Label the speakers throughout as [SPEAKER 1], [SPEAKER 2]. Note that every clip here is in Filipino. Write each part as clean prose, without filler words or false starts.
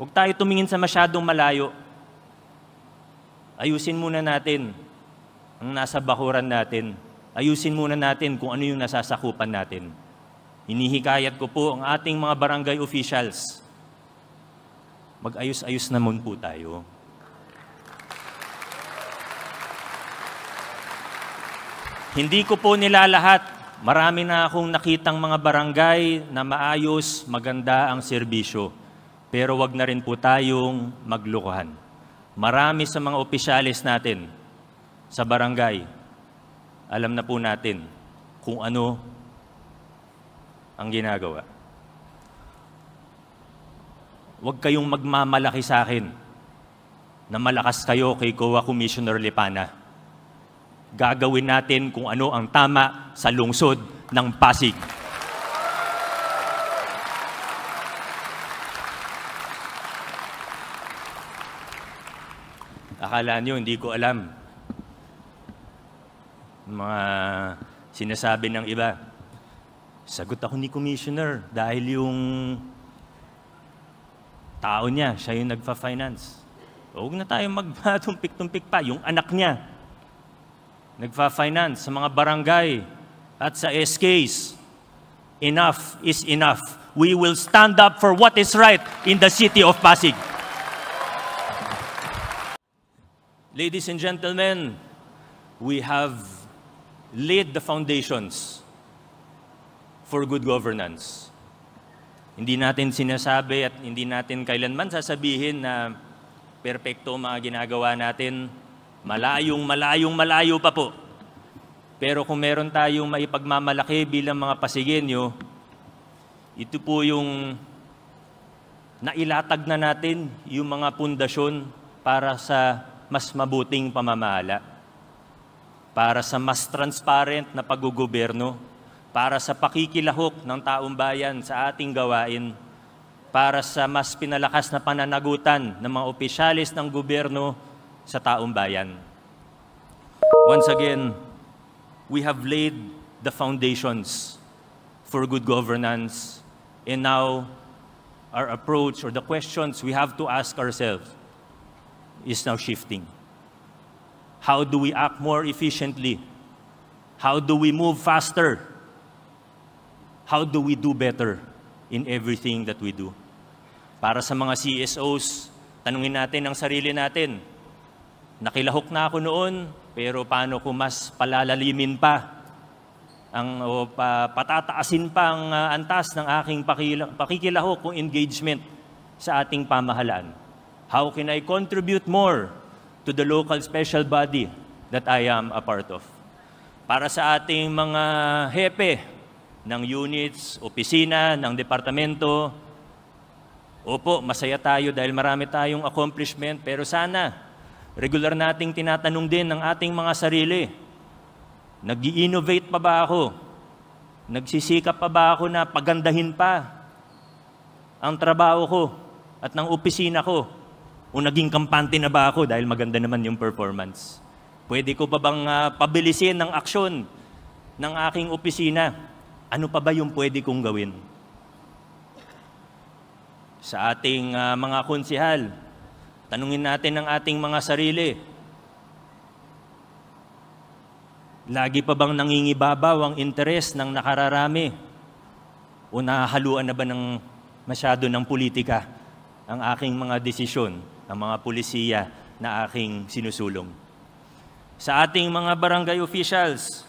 [SPEAKER 1] Huwag tayo tumingin sa masyadong malayo. Ayusin muna natin ang nasa bakuran natin. Ayusin muna natin kung ano yung nasasakupan natin. Hinihikayat ko po ang ating mga barangay officials. Mag-ayos-ayos naman po tayo. Hindi ko po nilalahat. Marami na akong nakitang mga barangay na maayos, maganda ang serbisyo. Pero wag na rin po tayong maglukuhan. Marami sa mga opisyalis natin sa barangay, alam na po natin kung ano ang ginagawa. Huwag kayong magmamalaki sa akin na malakas kayo kay COA Commissioner Lipana. Gagawin natin kung ano ang tama sa lungsod ng Pasig. Akala nyo, hindi ko alam. Mga sinasabi ng iba. Sagot ako ni Commissioner dahil yung tao niya, siya yung nagpa-finance. Huwag na tayo magtumpik-tumpik pa. Yung anak niya, nagpa-finance sa mga barangay at sa SKs. Enough is enough. We will stand up for what is right in the city of Pasig. Ladies and gentlemen, we have laid the foundations for good governance. Hindi natin sinasabi at hindi natin kailanman sasabihin na perpekto mga ginagawa natin. Malayo pa po. Pero kung meron tayong maipagmamalaki bilang mga Pasigenyo, ito po yung nailatag na natin yung mga pundasyon para sa mas mabuting pamamahala, para sa mas transparent na paggugobyerno, para sa pakikilahok ng taong bayan sa ating gawain, para sa mas pinalakas na pananagutan ng mga opisyalis ng gobyerno sa taong bayan. Once again, we have laid the foundations for good governance, and now our approach or the questions we have to ask ourselves is now shifting. How do we act more efficiently? How do we move faster? How do we do better in everything that we do? Para sa mga CSOs, tanungin natin ang sarili natin. Nakilahok na ako noon, pero paano ko mas palalalimin pa patataasin pa ang antas ng aking pakikilahok kung engagement sa ating pamahalaan? How can I contribute more to the local special body that I am a part of? Para sa ating mga hepe ng units, opisina, ng departamento, opo, masaya tayo dahil marami tayong accomplishment, pero sana regular nating tinatanong din ng ating mga sarili, nag-i-innovate pa ba ako? Nagsisikap pa ba ako na pagandahin pa ang trabaho ko at ng opisina ko? O naging kampante na ba ako dahil maganda naman yung performance? Pwede ko pa bang pabilisin ng aksyon ng aking opisina? Ano pa ba yung pwede kong gawin? Sa ating mga konsehal, tanungin natin ang ating mga sarili. Lagi pa bang nangingibabaw ang interes ng nakararami? O nahahaluan na ba ng masyado ng politika ang aking mga desisyon, ang mga pulisiya na aking sinusulong? Sa ating mga barangay officials,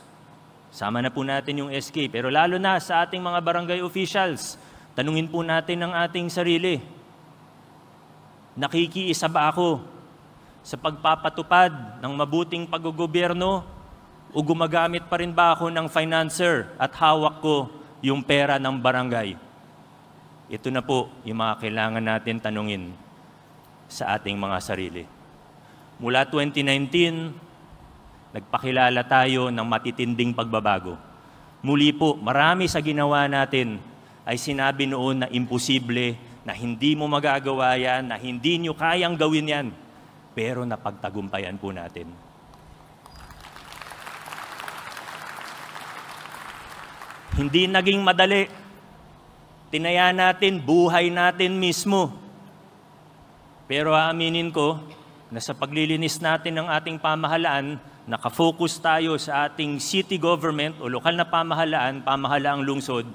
[SPEAKER 1] sama na po natin yung SK, pero lalo na sa ating mga barangay officials, tanungin po natin ang ating sarili. Nakikiisa ba ako sa pagpapatupad ng mabuting paggogobyerno o gumagamit pa rin ba ako ng financer at hawak ko yung pera ng barangay? Ito na po yung mga kailangan natin tanungin sa ating mga sarili. Mula 2019, nagpakilala tayo ng matitinding pagbabago. Muli po, marami sa ginawa natin ay sinabi noon na imposible, na hindi mo magagawa yan, na hindi nyo kayang gawin yan. Pero napagtagumpayan po natin. Hindi naging madali. Tinaya natin, buhay natin mismo. Pero aaminin ko na sa paglilinis natin ng ating pamahalaan, nakafocus tayo sa ating city government o lokal na pamahalaan, pamahalaang lungsod,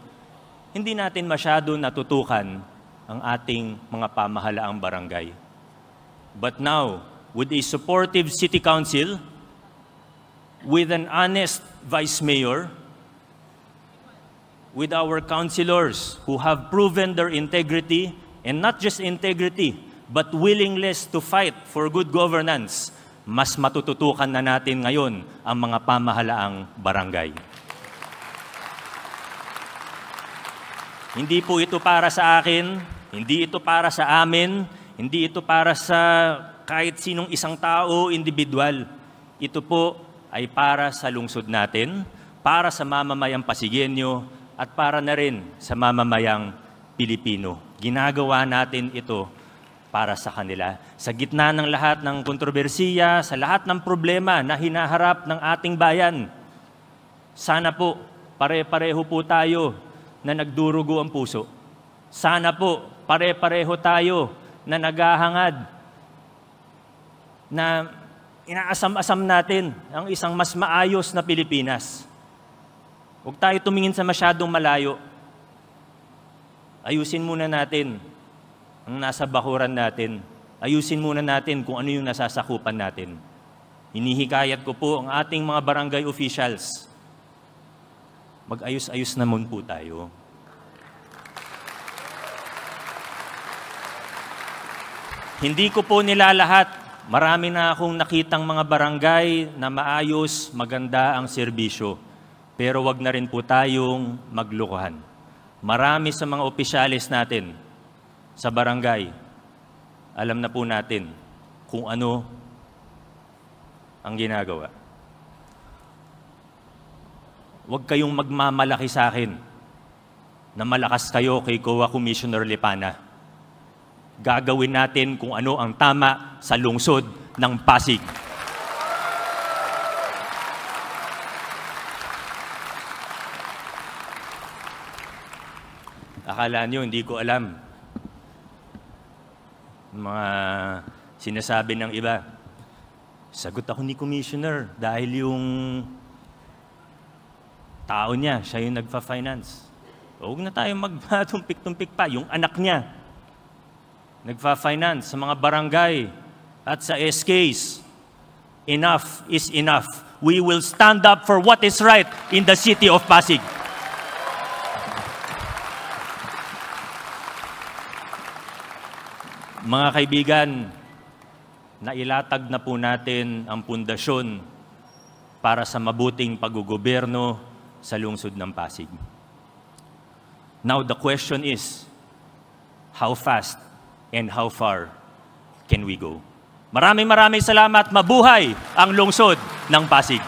[SPEAKER 1] hindi natin masyado natutukan ang ating mga pamahalaang barangay. But now, with a supportive city council, with an honest vice mayor, with our councilors who have proven their integrity, and not just integrity, but willingness to fight for good governance, mas matututukan na natin ngayon ang mga pamahalaang barangay. Hindi po ito para sa akin, hindi ito para sa amin, hindi ito para sa kahit sinong isang tao, individual. Ito po ay para sa lungsod natin, para sa mamamayang Pasigueño, at para na rin sa mamamayang Pilipino. Ginagawa natin ito para sa kanila. Sa gitna ng lahat ng kontrobersiya, sa lahat ng problema na hinaharap ng ating bayan, sana po pare-pareho po tayo na nagdurugo ang puso. Sana po pare-pareho tayo na naghahangad, na inaasam-asam natin ang isang mas maayos na Pilipinas. Huwag tayo tumingin sa masyadong malayo. Ayusin muna natin ang nasa bakuran natin. Ayusin muna natin kung ano yung nasasakupan natin. Hinihikayat ko po ang ating mga barangay officials. Mag-ayos-ayos naman po tayo. Hindi ko po nilalahat. Marami na akong nakitang mga barangay na maayos, maganda ang serbisyo. Pero wag na rin po tayong maglukuhan. Marami sa mga opisyalis natin sa barangay, alam na po natin kung ano ang ginagawa. Huwag kayong magmamalaki sa akin na malakas kayo kay COA Commissioner Lipana. Gagawin natin kung ano ang tama sa lungsod ng Pasig. Akala nyo, hindi ko alam mga sinasabi ng iba. Sagot ako ni Commissioner dahil yung tao niya, siya yung nagfa-finance. Huwag na tayo magtumpik-tumpik pa. Yung anak niya, nagfa-finance sa mga barangay at sa SKs. Enough is enough. We will stand up for what is right in the city of Pasig. Mga kaibigan, nailatag na po natin ang pundasyon para sa mabuting paggugoberno sa lungsod ng Pasig. Now the question is, how fast and how far can we go? Maraming salamat. Mabuhay ang lungsod ng Pasig.